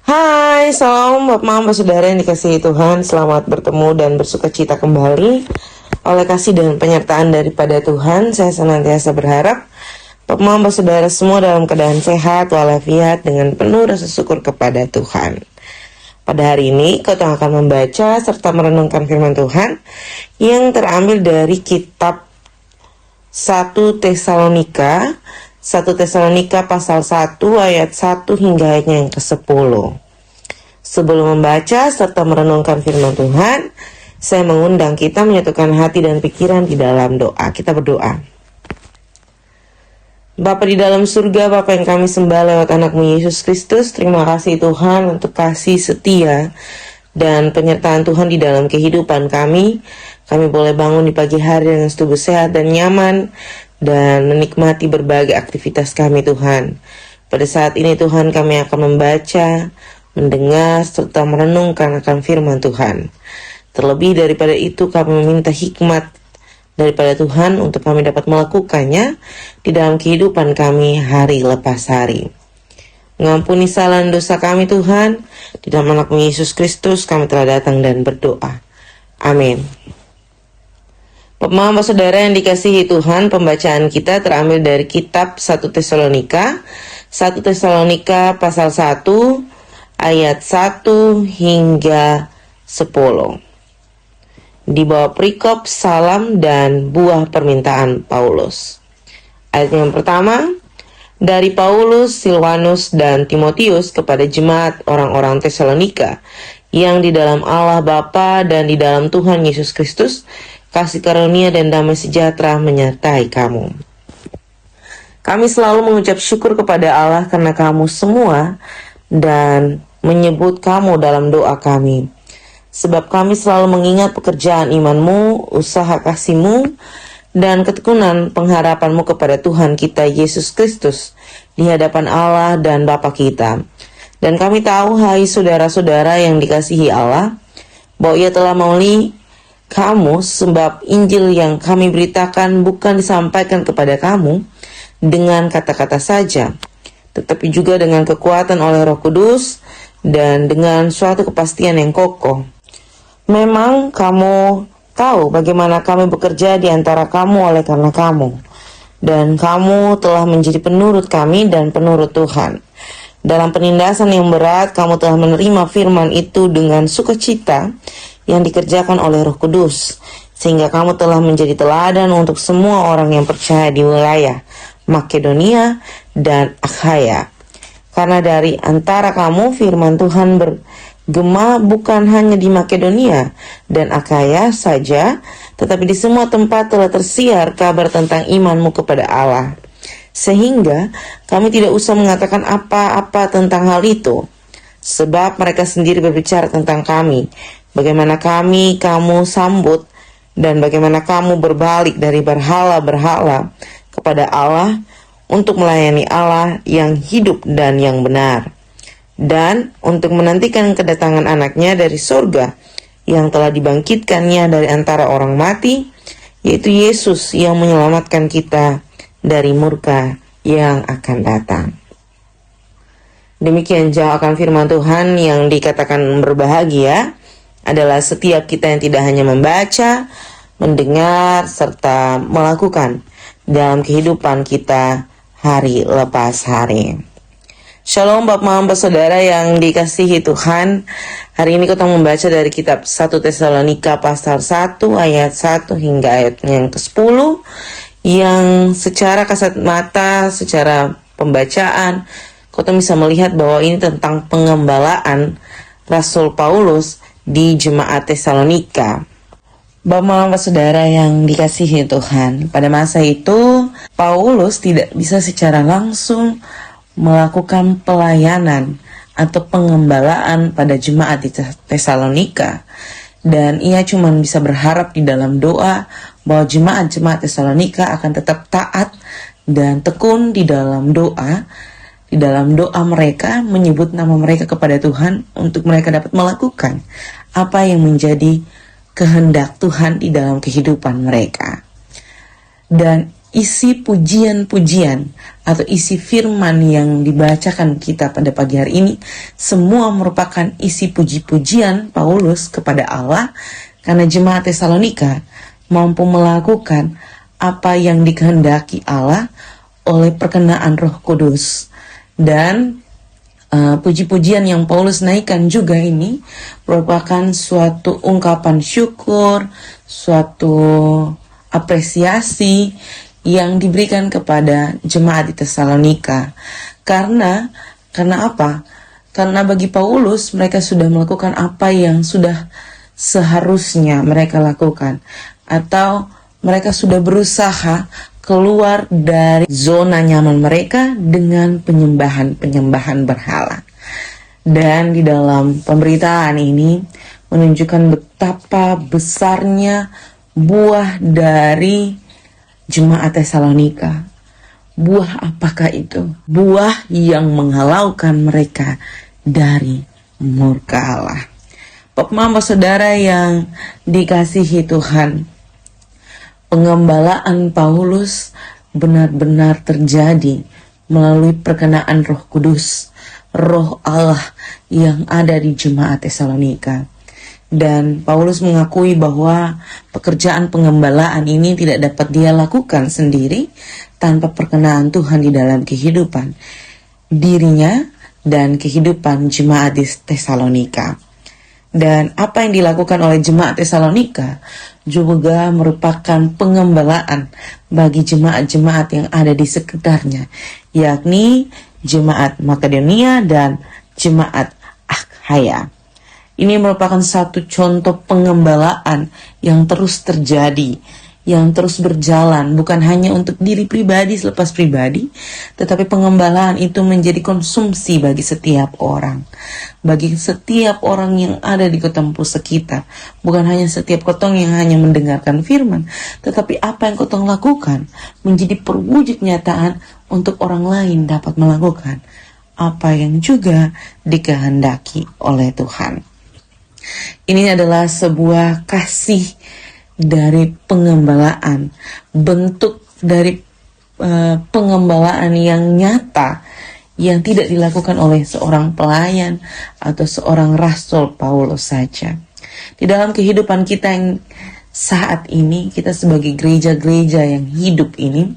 Hai, salam Bapak Mama Saudara yang dikasihi Tuhan. Selamat bertemu dan bersuka cita kembali. Oleh kasih dan penyertaan daripada Tuhan, saya senantiasa berharap Bapak Mama Saudara semua dalam keadaan sehat walafiat dengan penuh rasa syukur kepada Tuhan. Pada hari ini, kita akan membaca serta merenungkan firman Tuhan yang terambil dari kitab 1 Tesalonika pasal 1 ayat 1 hingga ayatnya yang ke-10. Sebelum membaca serta merenungkan firman Tuhan, saya mengundang kita menyatukan hati dan pikiran di dalam doa. Kita berdoa. Bapa di dalam surga, Bapa yang kami sembah lewat anakmu Yesus Kristus, terima kasih Tuhan untuk kasih setia dan penyertaan Tuhan di dalam kehidupan kami. Kami boleh bangun di pagi hari dengan tubuh sehat dan nyaman dan menikmati berbagai aktivitas kami Tuhan. Pada saat ini Tuhan, kami akan membaca, mendengar, serta merenungkan akan firman Tuhan. Terlebih daripada itu, kami meminta hikmat daripada Tuhan untuk kami dapat melakukannya di dalam kehidupan kami hari lepas hari. Mengampuni salah dan dosa kami Tuhan, di dalam anakmu Yesus Kristus kami telah datang dan berdoa. Amin. Bapak Saudara yang dikasihi Tuhan, pembacaan kita terambil dari kitab 1 Tesalonika pasal 1 ayat 1 hingga 10. Di bawah perikop salam dan buah permintaan Paulus. Ayat yang pertama, dari Paulus, Silvanus, dan Timotius kepada jemaat orang-orang Tesalonika yang di dalam Allah Bapa dan di dalam Tuhan Yesus Kristus, kasih karunia dan damai sejahtera menyertai kamu. Kami selalu mengucap syukur kepada Allah karena kamu semua dan menyebut kamu dalam doa kami. Sebab kami selalu mengingat pekerjaan imanmu, usaha kasihmu, dan ketekunan pengharapanmu kepada Tuhan kita Yesus Kristus di hadapan Allah dan Bapa kita. Dan kami tahu, hai saudara-saudara yang dikasihi Allah, bahwa Ia telah memelih kamu, sebab Injil yang kami beritakan bukan disampaikan kepada kamu dengan kata-kata saja, tetapi juga dengan kekuatan oleh Roh Kudus dan dengan suatu kepastian yang kokoh. Memang kamu tahu bagaimana kami bekerja di antara kamu oleh karena kamu, dan kamu telah menjadi penurut kami dan penurut Tuhan. Dalam penindasan yang berat, kamu telah menerima firman itu dengan sukacita yang dikerjakan oleh Roh Kudus, sehingga kamu telah menjadi teladan untuk semua orang yang percaya di wilayah Makedonia dan Akhaya. Karena dari antara kamu firman Tuhan bergema bukan hanya di Makedonia dan Akhaya saja, tetapi di semua tempat telah tersiar kabar tentang imanmu kepada Allah. Sehingga kami tidak usah mengatakan apa-apa tentang hal itu, sebab mereka sendiri berbicara tentang kami, bagaimana kamu sambut, dan bagaimana kamu berbalik dari berhala-berhala kepada Allah untuk melayani Allah yang hidup dan yang benar, dan untuk menantikan kedatangan anaknya dari surga yang telah dibangkitkannya dari antara orang mati, yaitu Yesus yang menyelamatkan kita dari murka yang akan datang. Demikian jauh akan firman Tuhan yang dikatakan berbahagia adalah setiap kita yang tidak hanya membaca, mendengar, serta melakukan dalam kehidupan kita hari lepas hari. Shalom Bapak Saudara yang dikasihi Tuhan. Hari ini kita membaca dari kitab 1 Tesalonika pasal 1 ayat 1 hingga ayat yang ke-10, yang secara kasat mata, secara pembacaan, kita bisa melihat bahwa ini tentang pengembalaan Rasul Paulus di jemaat Tesalonika. Bapak Saudara yang dikasihi Tuhan, pada masa itu Paulus tidak bisa secara langsung melakukan pelayanan atau pengembalaan pada jemaat di Tesalonika, dan ia cuma bisa berharap di dalam doa bahwa jemaat-jemaat Tesalonika akan tetap taat dan tekun di dalam doa mereka, menyebut nama mereka kepada Tuhan untuk mereka dapat melakukan apa yang menjadi kehendak Tuhan di dalam kehidupan mereka. Dan isi pujian-pujian atau isi firman yang dibacakan kita pada pagi hari ini semua merupakan isi puji-pujian Paulus kepada Allah karena jemaat Tesalonika mampu melakukan apa yang dikehendaki Allah oleh perkenaan Roh Kudus. Dan puji-pujian yang Paulus naikkan juga ini merupakan suatu ungkapan syukur, suatu apresiasi yang diberikan kepada jemaat di Tesalonika. Karena apa? Karena bagi Paulus mereka sudah melakukan apa yang sudah seharusnya mereka lakukan, atau mereka sudah berusaha keluar dari zona nyaman mereka dengan penyembahan berhala. Dan di dalam pemberitaan ini menunjukkan betapa besarnya buah dari jemaat Tesalonika. Buah apakah itu? Buah yang menghalaukan mereka dari murka Allah. Bapak Mama Saudara yang dikasihi Tuhan, pengembalaan Paulus benar-benar terjadi melalui perkenaan Roh Kudus, Roh Allah yang ada di jemaat Tesalonika. Dan Paulus mengakui bahwa pekerjaan pengembalaan ini tidak dapat dia lakukan sendiri tanpa perkenaan Tuhan di dalam kehidupan dirinya dan kehidupan jemaat di Tesalonika. Dan apa yang dilakukan oleh jemaat Tesalonika juga merupakan pengembalaan bagi jemaat-jemaat yang ada di sekitarnya, yakni jemaat Makedonia dan jemaat Akhaya. Ini merupakan satu contoh pengembalaan yang terus terjadi, yang terus berjalan, bukan hanya untuk diri pribadi selepas pribadi, tetapi pengembalaan itu menjadi konsumsi bagi setiap orang. Bagi setiap orang yang ada di Ketemu sekitar. Bukan hanya setiap kotong yang hanya mendengarkan firman, tetapi apa yang kotong lakukan menjadi perwujud nyataan untuk orang lain dapat melakukan apa yang juga dikehendaki oleh Tuhan. Ini adalah sebuah kasih dari pengembalaan, bentuk dari pengembalaan yang nyata yang tidak dilakukan oleh seorang pelayan atau seorang rasul Paulus saja. Di dalam kehidupan kita yang saat ini, kita sebagai gereja-gereja yang hidup ini,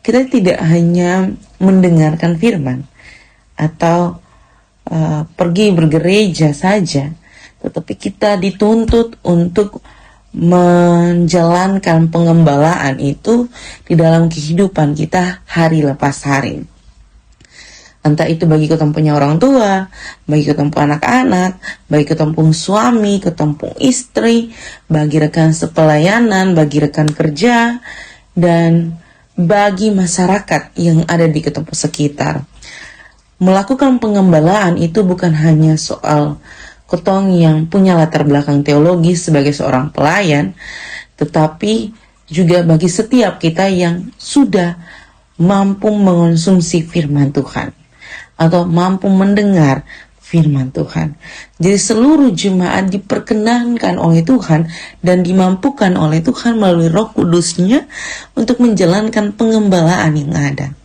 kita tidak hanya mendengarkan firman atau pergi bergereja saja, tetapi kita dituntut untuk menjalankan pengembalaan itu di dalam kehidupan kita hari lepas hari. Entah itu bagi ketempunya orang tua, bagi ketempu anak-anak, bagi ketempu suami, ketempu istri, bagi rekan sepelayanan, bagi rekan kerja, dan bagi masyarakat yang ada di ketempu sekitar. Melakukan pengembalaan itu bukan hanya soal kotong yang punya latar belakang teologis sebagai seorang pelayan, tetapi juga bagi setiap kita yang sudah mampu mengonsumsi firman Tuhan atau mampu mendengar firman Tuhan. Jadi seluruh jemaat diperkenankan oleh Tuhan dan dimampukan oleh Tuhan melalui Roh Kudus-Nya untuk menjalankan pengembalaan yang ada.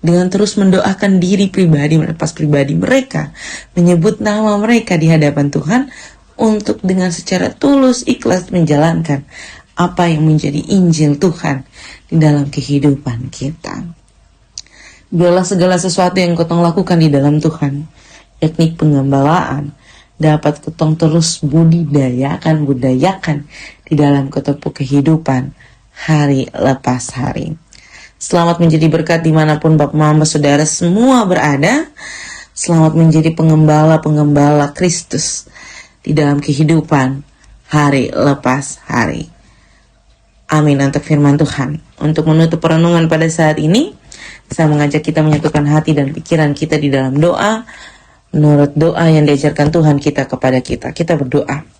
Dengan terus mendoakan diri pribadi, melepas pribadi mereka, menyebut nama mereka di hadapan Tuhan, untuk dengan secara tulus, ikhlas menjalankan apa yang menjadi Injil Tuhan di dalam kehidupan kita. Biarlah segala sesuatu yang kotong lakukan di dalam Tuhan, yakni pengembalaan, dapat kotong terus budayakan di dalam ketepu kehidupan hari lepas hari. Selamat menjadi berkat dimanapun Bapak Mama Saudara semua berada. Selamat menjadi penggembala-penggembala Kristus di dalam kehidupan hari lepas hari. Amin untuk firman Tuhan. Untuk menutup perenungan pada saat ini, saya mengajak kita menyatukan hati dan pikiran kita di dalam doa, menurut doa yang diajarkan Tuhan kita kepada kita. Kita berdoa.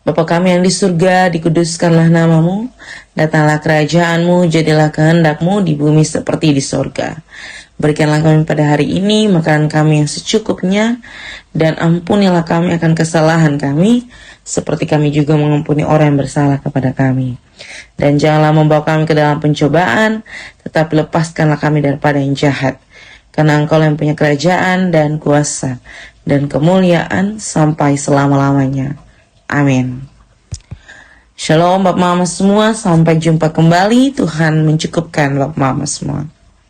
Bapa kami yang di surga, dikuduskanlah namamu, datanglah kerajaanmu, jadilah kehendakmu di bumi seperti di surga. Berikanlah kami pada hari ini makanan kami yang secukupnya, dan ampunilah kami akan kesalahan kami, seperti kami juga mengampuni orang yang bersalah kepada kami. Dan janganlah membawa kami ke dalam pencobaan, tetapi lepaskanlah kami daripada yang jahat. karena Engkau yang punya kerajaan dan kuasa dan kemuliaan sampai selama-lamanya. Amin. Shalom Bapak Mama semua, sampai jumpa kembali. Tuhan mencukupkan Bapak Mama semua.